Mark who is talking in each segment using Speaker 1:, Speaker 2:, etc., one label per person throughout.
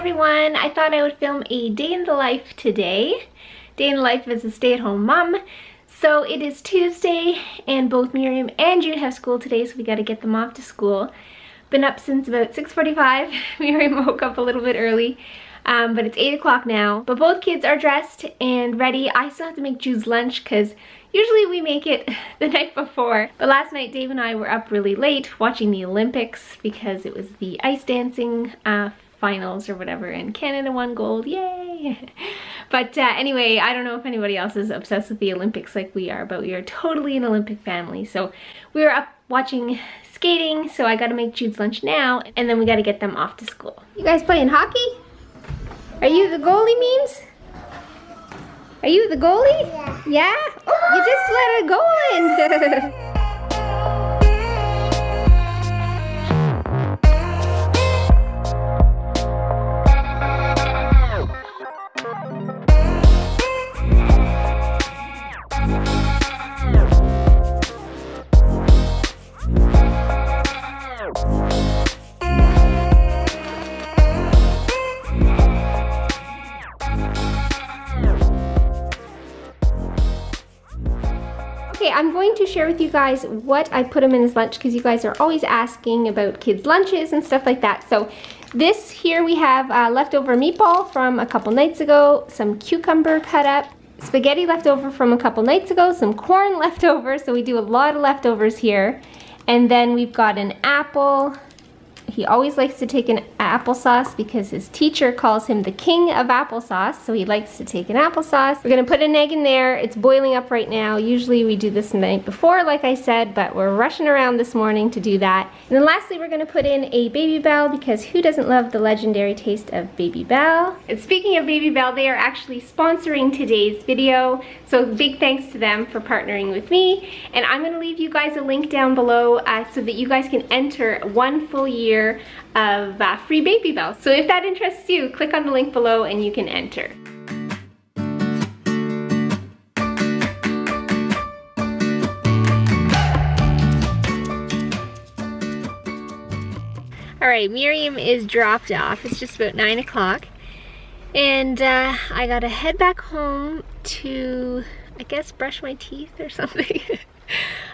Speaker 1: everyone! I thought I would film a day in the life today. Day in the life as a stay-at-home mom. So it is Tuesday and both Miriam and Jude have school today, so we got to get them off to school. Been up since about 6:45. Miriam woke up a little bit early, but it's 8 o'clock now. But both kids are dressed and ready. I still have to make Jude's lunch because usually we make it the night before. But last night Dave and I were up really late watching the Olympics because it was the ice dancing finals or whatever, and Canada won gold, yay! But anyway, I don't know if anybody else is obsessed with the Olympics like we are, but we are totally an Olympic family. So we were up watching skating, so I gotta make Jude's lunch now, and then we gotta get them off to school. You guys playing hockey? Are you the goalie, Memes? Are you the goalie? Yeah. Yeah? Oh, you just let it go in. Okay, I'm going to share with you guys what I put him in his lunch because you guys are always asking about kids' lunches and stuff like that. So this here we have leftover meatball from a couple nights ago, some cucumber cut up, spaghetti left over from a couple nights ago, some corn left over, so we do a lot of leftovers here. And then we've got an apple. He always likes to take an applesauce because his teacher calls him the king of applesauce, so he likes to take an applesauce. We're gonna put an egg in there. It's boiling up right now. Usually we do this the night before, like I said, but we're rushing around this morning to do that. And then lastly, we're gonna put in a Baby Bell because who doesn't love the legendary taste of Baby Bell? And speaking of Baby Bell, they are actually sponsoring today's video, so big thanks to them for partnering with me. And I'm gonna leave you guys a link down below so that you guys can enter 1 full year of free Baby Bell. So if that interests you, click on the link below and you can enter. Alright, Miriam is dropped off. It's just about 9 o'clock. And I gotta head back home to, I guess, brush my teeth or something.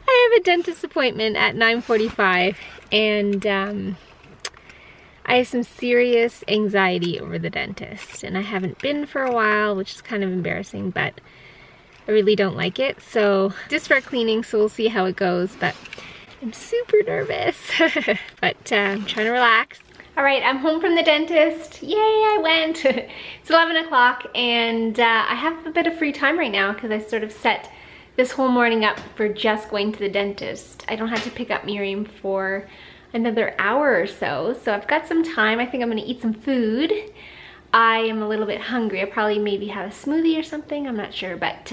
Speaker 1: I have a dentist appointment at 9:45 and I have some serious anxiety over the dentist, and I haven't been for a while, which is kind of embarrassing, but I really don't like it. So just for cleaning, so we'll see how it goes, but I'm super nervous. But I'm trying to relax. All right, I'm home from the dentist. Yay, I went. It's 11 o'clock and I have a bit of free time right now because I sort of set this whole morning up for just going to the dentist. I don't have to pick up Miriam for another hour or so, so I've got some time. I think I'm gonna eat some food. I am a little bit hungry. I'll probably maybe have a smoothie or something, I'm not sure, but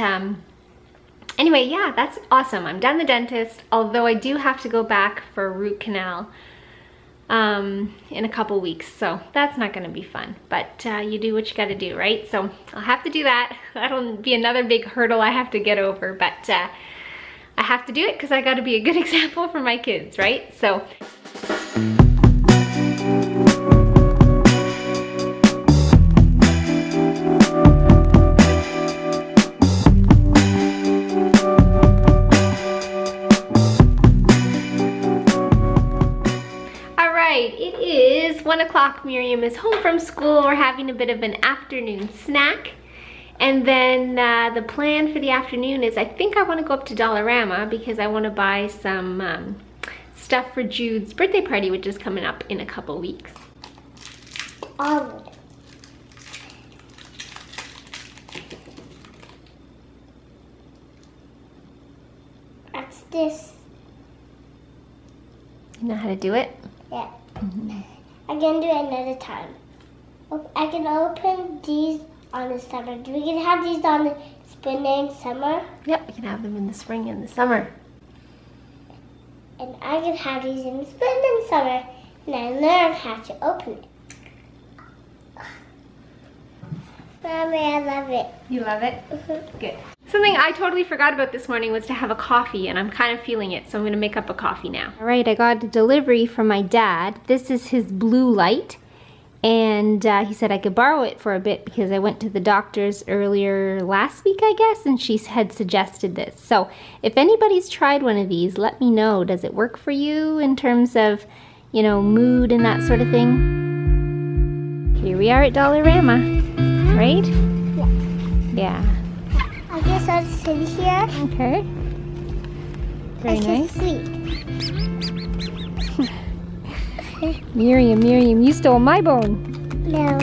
Speaker 1: anyway, yeah, that's awesome. I'm done the dentist, although I do have to go back for a root canal in a couple weeks, so that's not gonna be fun, but you do what you gotta do, right? So I'll have to do that. That'll be another big hurdle I have to get over, but I have to do it because I gotta be a good example for my kids, right? So it is 1 o'clock. Miriam is home from school. We're having a bit of an afternoon snack. And then the plan for the afternoon is I think I want to go up to Dollarama because I want to buy some stuff for Jude's birthday party, which is coming up in a couple weeks.
Speaker 2: What's this?
Speaker 1: You know how to do it?
Speaker 2: Yeah. I can do it another time. I can open these on the summer. Do we can have these on the spring and summer?
Speaker 1: Yep, we can have them in the spring and the summer.
Speaker 2: And I can have these in the spring and summer, and I learn how to open it. Mommy, I love it.
Speaker 1: You love it? Good. Something I totally forgot about this morning was to have a coffee, and I'm kind of feeling it, so I'm gonna make up a coffee now. All right, I got a delivery from my dad. This is his blue light, And he said I could borrow it for a bit because I went to the doctor's earlier last week, I guess, and she had suggested this. So if anybody's tried one of these, let me know. Does it work for you in terms of, you know, mood and that sort of thing? Here we are at Dollarama, right?
Speaker 2: Yeah.
Speaker 1: Yeah.
Speaker 2: I guess I'll sit here.
Speaker 1: Okay. Very nice.
Speaker 2: Sleep.
Speaker 1: Miriam, you stole my bone.
Speaker 2: No.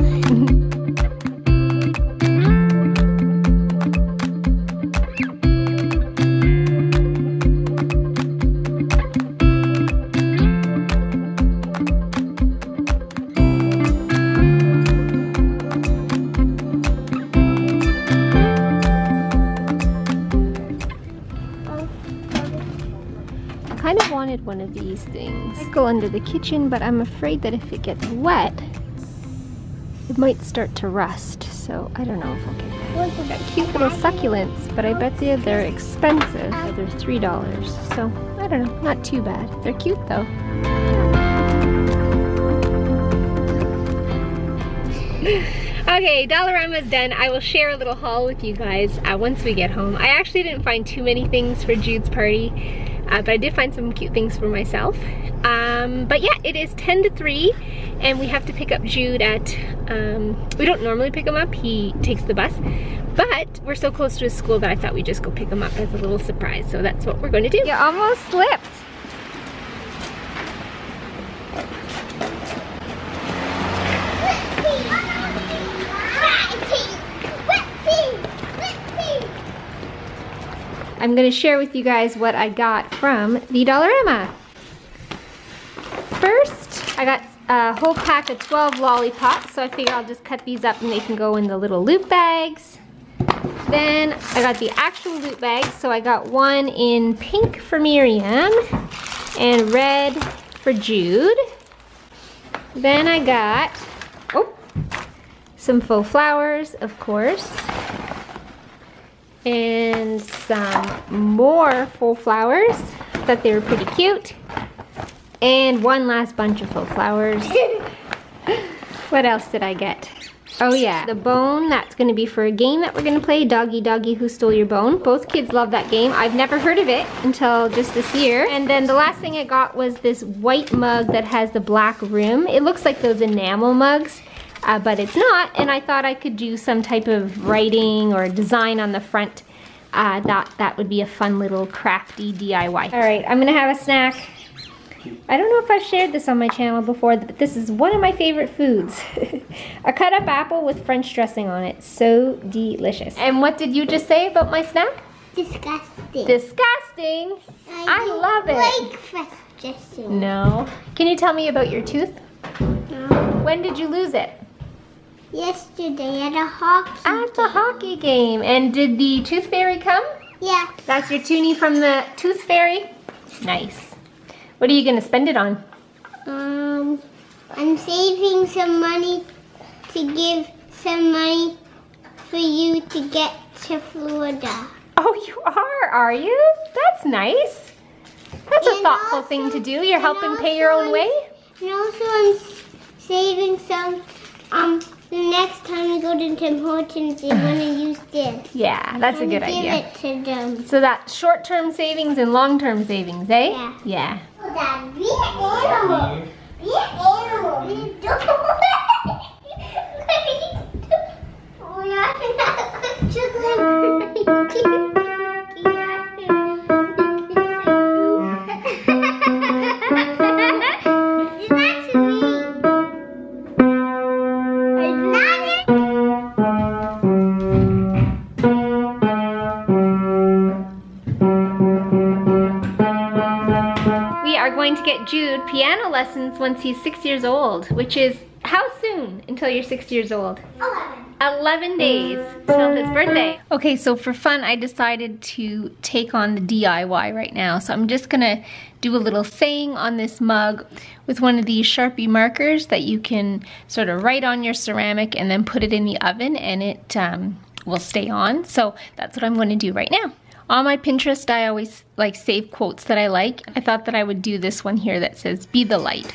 Speaker 1: I kind of wanted one of these things. I go under the kitchen, but I'm afraid that if it gets wet, it might start to rust. So I don't know if I'll get that. They've got cute little succulents, but I bet they're expensive. They're $3. So I don't know, not too bad. They're cute though. Okay, Dollarama's done. I will share a little haul with you guys once we get home. I actually didn't find too many things for Jude's party, but I did find some cute things for myself. But yeah, it is 10 to 3, and we have to pick up Jude at, we don't normally pick him up, he takes the bus, but we're so close to his school that I thought we'd just go pick him up as a little surprise, so that's what we're going to do. You almost slipped. I'm going to share with you guys what I got from the Dollarama. First, I got a whole pack of 12 lollipops, so I figure I'll just cut these up and they can go in the little loot bags. Then I got the actual loot bags, so I got one in pink for Miriam and red for Jude. Then I got, some faux flowers, of course. And some more faux flowers. Thought they were pretty cute. And one last bunch of faux flowers. What else did I get? Oh yeah, the bone, that's gonna be for a game that we're gonna play, Doggy Doggy Who Stole Your Bone. Both kids love that game. I've never heard of it until just this year. And then the last thing I got was this white mug that has the black rim. It looks like those enamel mugs. But it's not, and I thought I could do some type of writing or design on the front. That would be a fun little crafty DIY. All right, I'm gonna have a snack. I don't know if I've shared this on my channel before, but this is one of my favorite foods. A cut up apple with French dressing on it. So delicious. And what did you just say about my snack?
Speaker 2: Disgusting.
Speaker 1: Disgusting? I love it.
Speaker 2: Like French dressing.
Speaker 1: No. Can you tell me about your tooth?
Speaker 2: No.
Speaker 1: When did you lose it?
Speaker 2: Yesterday at a hockey game.
Speaker 1: At the hockey game. And did the tooth fairy come?
Speaker 2: Yeah.
Speaker 1: That's your toonie from the tooth fairy? Nice. What are you gonna spend it on?
Speaker 2: I'm saving some money to give some money for you to get to Florida.
Speaker 1: Oh, you are you? That's nice. That's a thoughtful thing to do. You're helping pay your own way?
Speaker 2: And also I'm saving some, the next time we go to Tim Hortons, they want to use this.
Speaker 1: Yeah, that's a good idea.
Speaker 2: Give it to them.
Speaker 1: So that's short-term savings and long-term savings, eh?
Speaker 2: Yeah.
Speaker 1: Yeah.
Speaker 2: Oh, Dad, be an animal. Be an animal.
Speaker 1: To get Jude piano lessons once he's 6 years old, which is how soon until you're 6 years old? 11 days till his birthday. Okay, so for fun, I decided to take on the DIY right now. So I'm just gonna do a little saying on this mug with one of these Sharpie markers that you can sort of write on your ceramic and then put it in the oven and it will stay on. So that's what I'm gonna do right now. On my Pinterest, I always save quotes that I like. I thought that I would do this one here that says, "Be the light."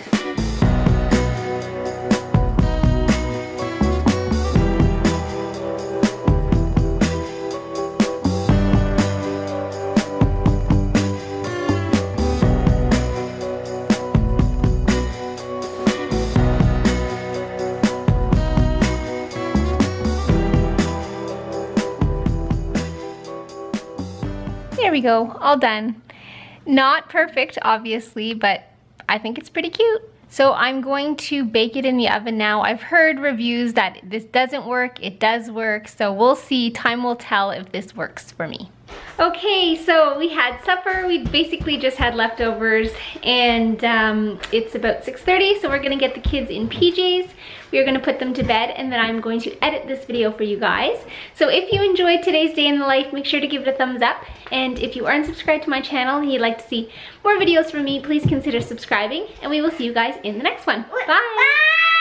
Speaker 1: There we go, all done. Not perfect, obviously, but I think it's pretty cute. So I'm going to bake it in the oven now. I've heard reviews that this doesn't work. It does work, so we'll see. Time will tell if this works for me. Okay, so we had supper. We basically just had leftovers, and it's about 6:30, so we're gonna get the kids in PJs. We're gonna put them to bed, and then I'm going to edit this video for you guys. So if you enjoyed today's day in the life, make sure to give it a thumbs up. And if you aren't subscribed to my channel and you'd like to see more videos from me, please consider subscribing, and we will see you guys in the next one. Bye!